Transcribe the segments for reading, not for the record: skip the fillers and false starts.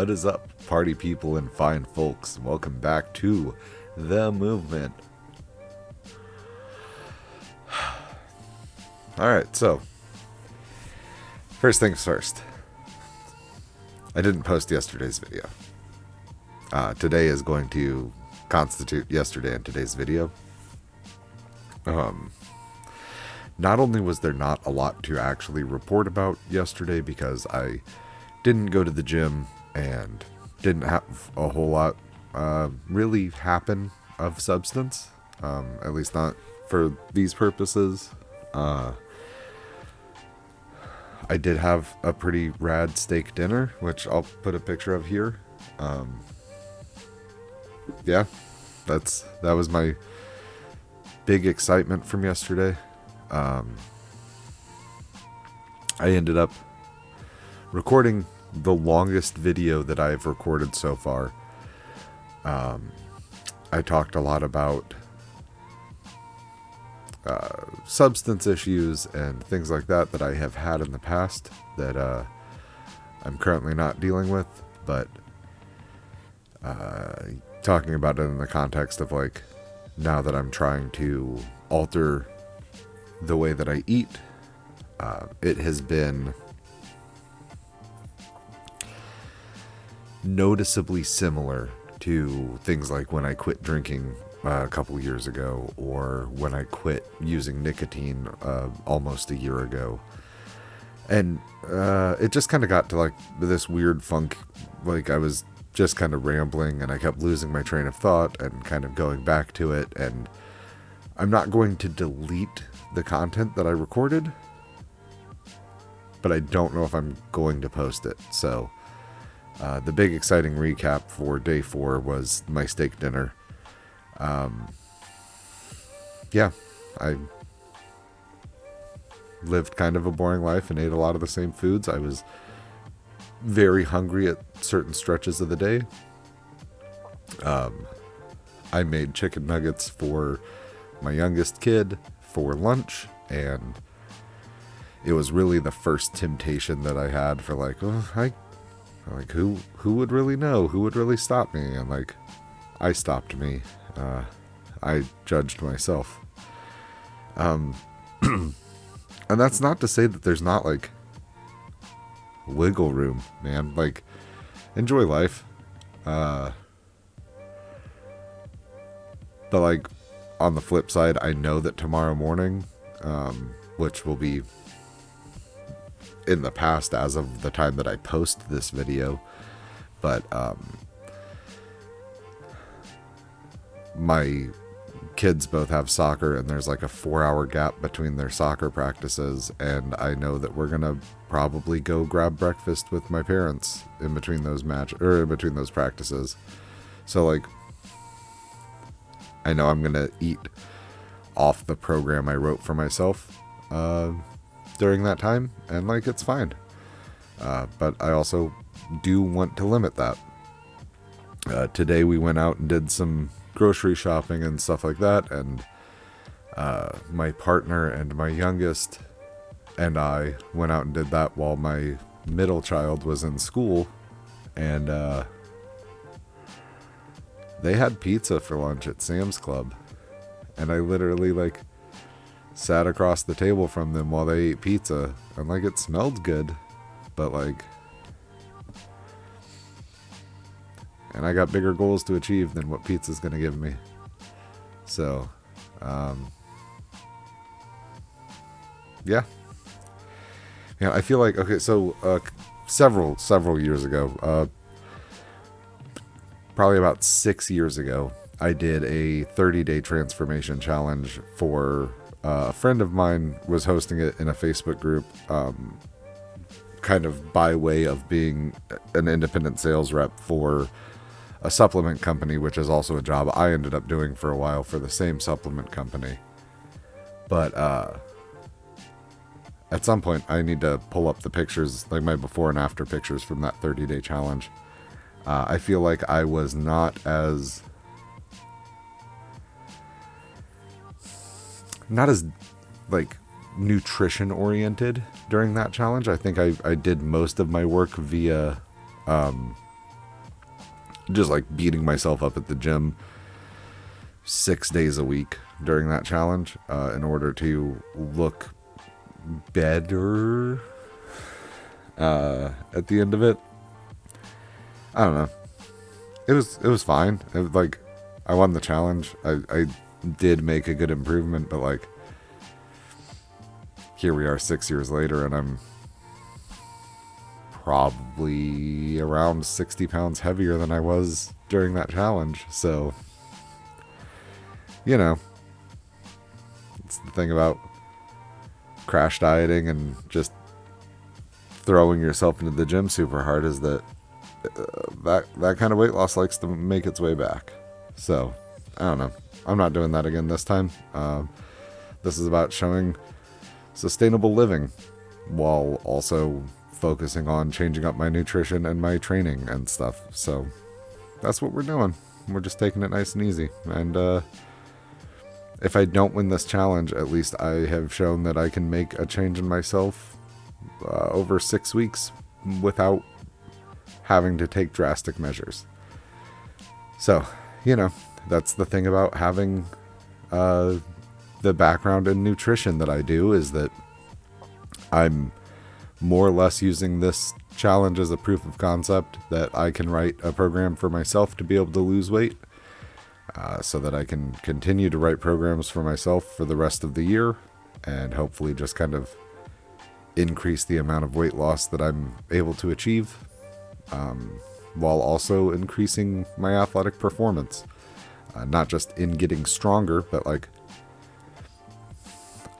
What is up, party people and fine folks? Welcome back to The Movement. Alright, so first things first. I didn't post yesterday's video. Today is going to constitute yesterday and today's video. Not only was there not a lot to actually report about yesterday because I didn't go to the gym and didn't have a whole lot really happen of substance, at least not for these purposes. I did have a pretty rad steak dinner, which I'll put a picture of here. Yeah, that was my big excitement from yesterday. I ended up recording the longest video that I've recorded so far. I talked a lot about substance issues and things like that I have had in the past that I'm currently not dealing with, but talking about it in the context of like now that I'm trying to alter the way that I eat, it has been noticeably similar to things like when I quit drinking a couple years ago, or when I quit using nicotine almost a year ago. And it just kind of got to like this weird funk, like I was just kind of rambling and I kept losing my train of thought and kind of going back to it. And I'm not going to delete the content that I recorded, but I don't know if I'm going to post it. So the big exciting recap for day 4 was my steak dinner. Yeah, I lived kind of a boring life and ate a lot of the same foods. I was very hungry at certain stretches of the day. I made chicken nuggets for my youngest kid for lunch, and it was really the first temptation that I had for like, who would really know? Who would really stop me? And like, I stopped me. I judged myself. And that's not to say that there's not like wiggle room, man. Like, enjoy life. But like, on the flip side, I know that tomorrow morning, which will be in the past as of the time that I post this video, but my kids both have soccer, and there's like a 4-hour gap between their soccer practices, and I know that we're gonna probably go grab breakfast with my parents in between those in between those practices. So like, I know I'm gonna eat off the program I wrote for myself during that time, and like, it's fine. But I also do want to limit that. Today we went out and did some grocery shopping and stuff like that, and my partner and my youngest and I went out and did that while my middle child was in school, and they had pizza for lunch at Sam's Club, and I literally like sat across the table from them while they ate pizza, and like, it smelled good, but like, and I got bigger goals to achieve than what pizza's gonna give me. So yeah, I feel like, okay, so several years ago, probably about 6 years ago, I did a 30-day transformation challenge for a friend of mine was hosting it in a Facebook group, kind of by way of being an independent sales rep for a supplement company, which is also a job I ended up doing for a while for the same supplement company. But at some point I need to pull up the pictures, like my before and after pictures from that 30-day challenge. I feel like I was not as like nutrition oriented during that challenge. I think I did most of my work via just like beating myself up at the gym 6 days a week during that challenge in order to look better at the end of it. I don't know. It was fine. It was like, I won the challenge. I did make a good improvement, but like, here we are 6 years later, and I'm probably around 60 pounds heavier than I was during that challenge. So, you know, it's the thing about crash dieting and just throwing yourself into the gym super hard, is that that kind of weight loss likes to make its way back. So, I don't know. I'm not doing that again this time. This is about showing sustainable living while also focusing on changing up my nutrition and my training and stuff. So that's what we're doing. We're just taking it nice and easy. And if I don't win this challenge, at least I have shown that I can make a change in myself over 6 weeks without having to take drastic measures. So, you know, that's the thing about having the background in nutrition that I do, is that I'm more or less using this challenge as a proof of concept that I can write a program for myself to be able to lose weight, so that I can continue to write programs for myself for the rest of the year and hopefully just kind of increase the amount of weight loss that I'm able to achieve, while also increasing my athletic performance. Not just in getting stronger, but like,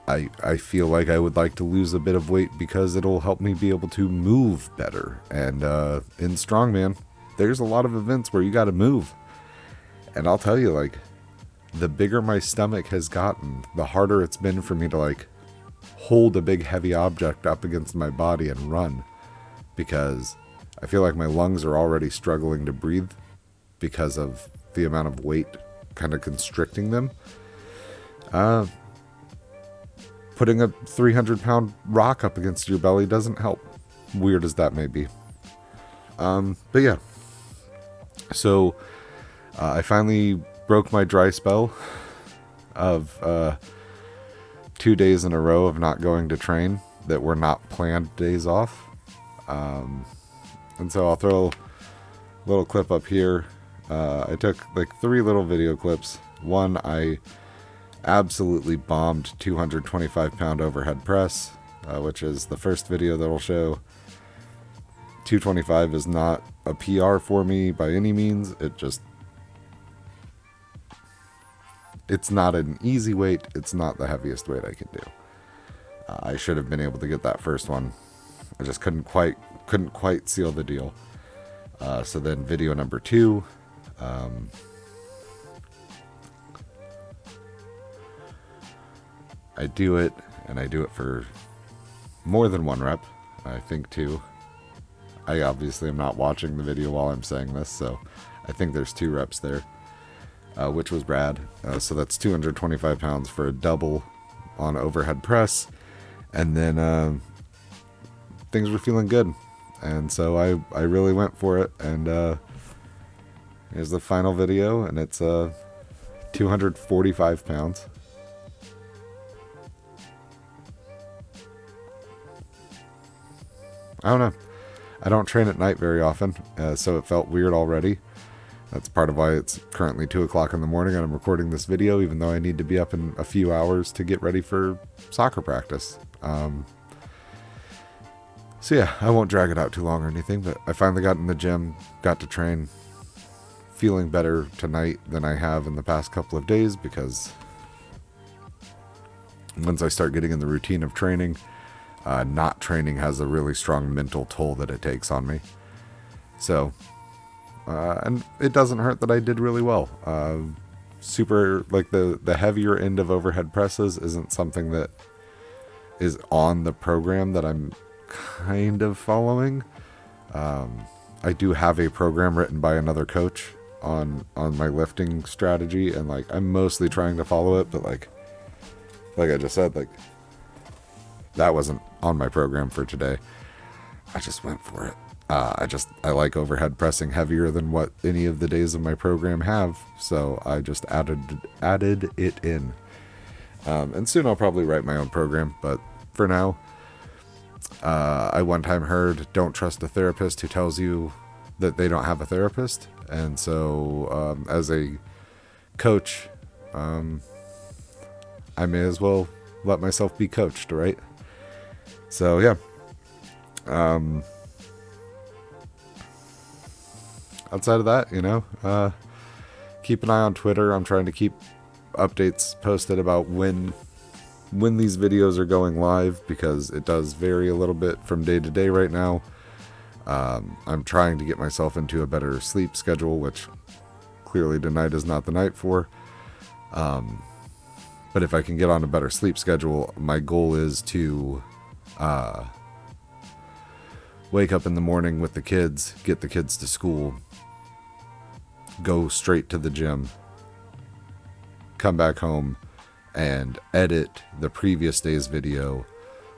I feel like I would like to lose a bit of weight because it'll help me be able to move better. And in strongman, there's a lot of events where you got to move. And I'll tell you, like, the bigger my stomach has gotten, the harder it's been for me to like hold a big heavy object up against my body and run, because I feel like my lungs are already struggling to breathe because of the amount of weight kind of constricting them. Putting a 300-pound rock up against your belly doesn't help, weird as that may be. But yeah, so I finally broke my dry spell of 2 days in a row of not going to train that were not planned days off. And so I'll throw a little clip up here. I took like 3 little video clips. One, I absolutely bombed 225-pound overhead press, which is the first video that'll show. 225 is not a PR for me by any means. It's not an easy weight. It's not the heaviest weight I can do. I should have been able to get that first one. I just couldn't quite seal the deal. So then video number 2, I do it, and I do it for more than 1 rep. I think 2. I obviously am not watching the video while I'm saying this, so I think there's 2 reps there, which was rad. So that's 225 pounds for a double on overhead press, and then things were feeling good, and so I really went for it. And here's the final video, and it's 245 pounds. I don't know. I don't train at night very often, so it felt weird already. That's part of why it's currently 2 o'clock in the morning and I'm recording this video, even though I need to be up in a few hours to get ready for soccer practice. So yeah, I won't drag it out too long or anything, but I finally got in the gym, got to train, feeling better tonight than I have in the past couple of days, because once I start getting in the routine of training, not training has a really strong mental toll that it takes on me. So, and it doesn't hurt that I did really well. Super, like the heavier end of overhead presses isn't something that is on the program that I'm kind of following. I do have a program written by another coach on my lifting strategy, and like I'm mostly trying to follow it, but like I just said, like that wasn't on my program for today. I just went for it. I like overhead pressing heavier than what any of the days of my program have, so I just added it in. And soon I'll probably write my own program, but for now, I one time heard, don't trust a therapist who tells you that they don't have a therapist. And so as a coach, I may as well let myself be coached, right? So yeah. Outside of that, keep an eye on Twitter. I'm trying to keep updates posted about when these videos are going live, because it does vary a little bit from day to day right now. I'm trying to get myself into a better sleep schedule, which clearly tonight is not the night for. But if I can get on a better sleep schedule, my goal is to wake up in the morning with the kids, get the kids to school, go straight to the gym, come back home, and edit the previous day's video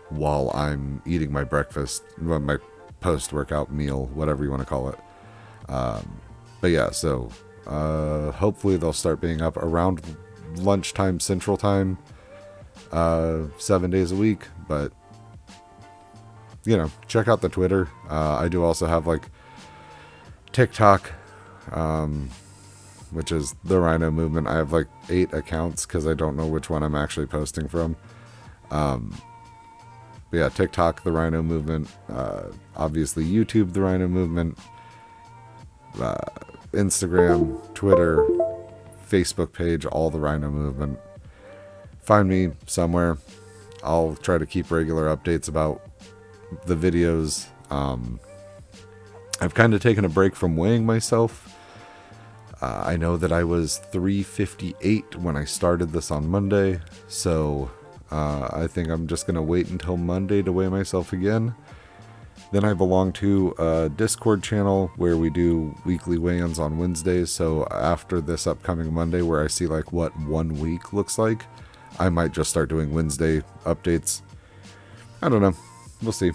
while I'm eating my breakfast, my post-workout meal, whatever you want to call it. But yeah, so hopefully they'll start being up around lunchtime Central Time, 7 days a week. But check out the Twitter. I do also have like TikTok, which is the Rhino Movement. I have like 8 accounts because I don't know which one I'm actually posting from. But yeah, TikTok, the Rhino Movement, obviously YouTube, the Rhino Movement, Instagram, Twitter, Facebook page, all the Rhino Movement. Find me somewhere. I'll try to keep regular updates about the videos. I've kind of taken a break from weighing myself. I know that I was 358 when I started this on Monday, so I think I'm just going to wait until Monday to weigh myself again. Then I belong to a Discord channel where we do weekly weigh-ins on Wednesdays, so after this upcoming Monday where I see like what 1 week looks like, I might just start doing Wednesday updates. I don't know. We'll see.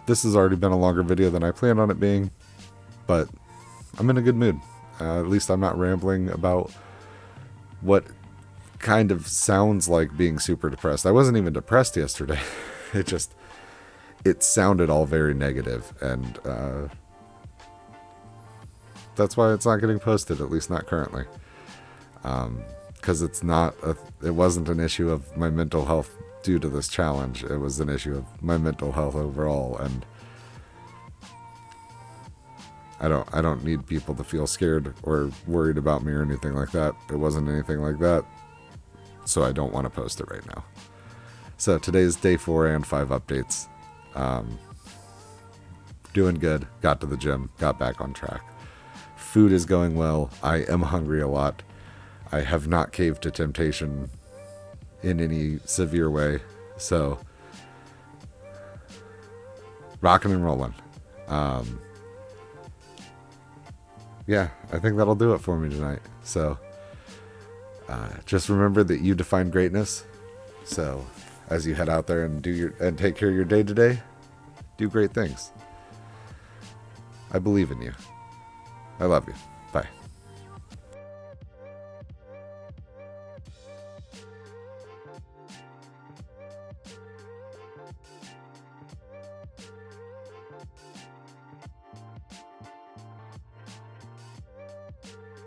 This has already been a longer video than I planned on it being, but I'm in a good mood. At least I'm not rambling about what kind of sounds like being super depressed. I wasn't even depressed yesterday. It sounded all very negative, and that's why it's not getting posted, at least not currently. Because it wasn't an issue of my mental health due to this challenge. It was an issue of my mental health overall, and I don't need people to feel scared or worried about me or anything like that. It wasn't anything like that, so I don't want to post it right now. So today's day 4 and 5 updates. Doing good. Got to the gym. Got back on track. Food is going well. I am hungry a lot. I have not caved to temptation in any severe way. So, rocking and rolling. Yeah, I think that'll do it for me tonight. So, just remember that you define greatness. So, as you head out there and take care of your day today, do great things. I believe in you. I love you. Bye.